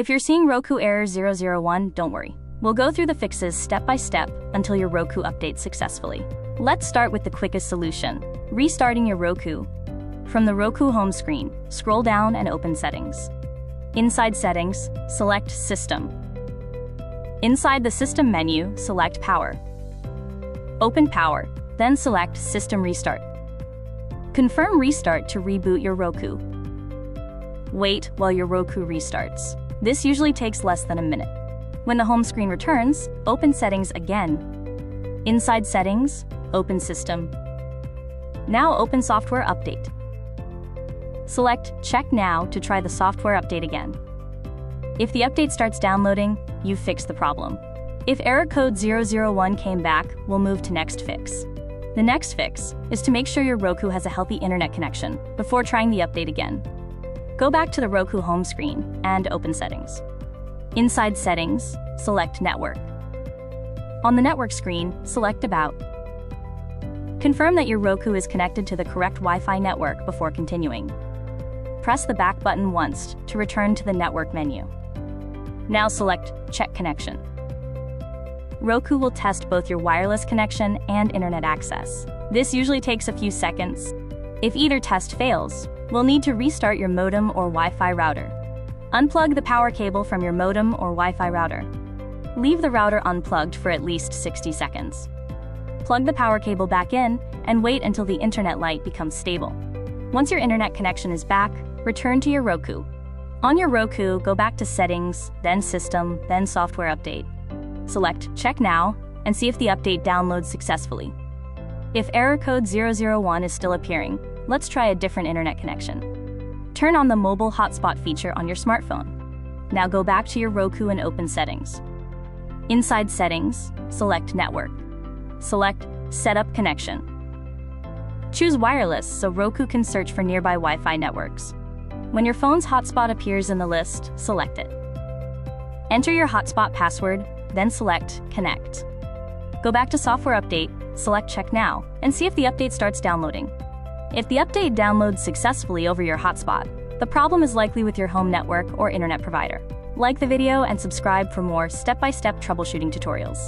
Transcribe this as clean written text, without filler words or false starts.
If you're seeing Roku Error 001, don't worry. We'll go through the fixes step by step until your Roku updates successfully. Let's start with the quickest solution, restarting your Roku. From the Roku home screen, scroll down and open Settings. Inside Settings, select System. Inside the System menu, select Power. Open Power, then select System Restart. Confirm Restart to reboot your Roku. Wait while your Roku restarts. This usually takes less than a minute. When the home screen returns, open Settings again. Inside Settings, open System. Now open Software Update. Select Check Now to try the software update again. If the update starts downloading, you've fixed the problem. If error code 001 came back, we'll move to Next Fix. The next fix is to make sure your Roku has a healthy internet connection before trying the update again. Go back to the Roku home screen and open Settings. Inside Settings, select Network. On the network screen, select About. Confirm that your Roku is connected to the correct Wi-Fi network before continuing. Press the back button once to return to the network menu. Now select Check Connection. Roku will test both your wireless connection and internet access. This usually takes a few seconds. If either test fails, we'll need to restart your modem or Wi-Fi router. Unplug the power cable from your modem or Wi-Fi router. Leave the router unplugged for at least 60 seconds. Plug the power cable back in and wait until the internet light becomes stable. Once your internet connection is back, return to your Roku. On your Roku, go back to Settings, then System, then Software Update. Select Check Now and see if the update downloads successfully. If error code 001 is still appearing, let's try a different internet connection. Turn on the mobile hotspot feature on your smartphone. Now go back to your Roku and open Settings. Inside Settings, select Network. Select Set Up Connection. Choose Wireless so Roku can search for nearby Wi-Fi networks. When your phone's hotspot appears in the list, select it. Enter your hotspot password, then select Connect. Go back to Software Update, select Check Now, and see if the update starts downloading. If the update downloads successfully over your hotspot, the problem is likely with your home network or internet provider. Like the video and subscribe for more step-by-step troubleshooting tutorials.